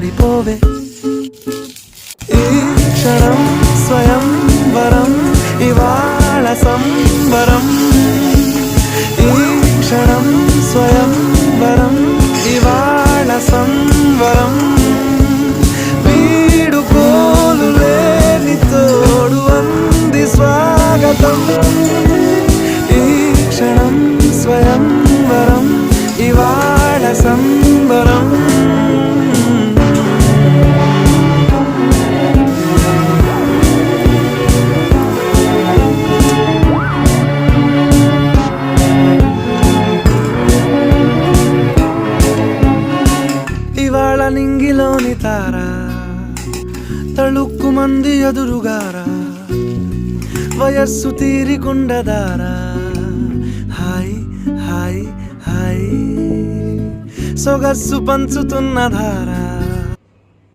పడిపోవే ఈ క్షణం స్వయం వరం ఇవాళ సంబరం ఈ క్షణం స్వయం వరం ఇవాళ సంబరం వీడుకోలు లేని తోడు అంది స్వాగతం ఈ క్షణం స్వయం వరం ఇవాళ సంబరం ఇవాళ నింగిలోని తారా తళుక్కు మంది ఎదురుగారా వయస్సు తీరికుండదారా హాయ్ హాయ్ హాయ్ సొగస్సు పంచుతున్న ధారా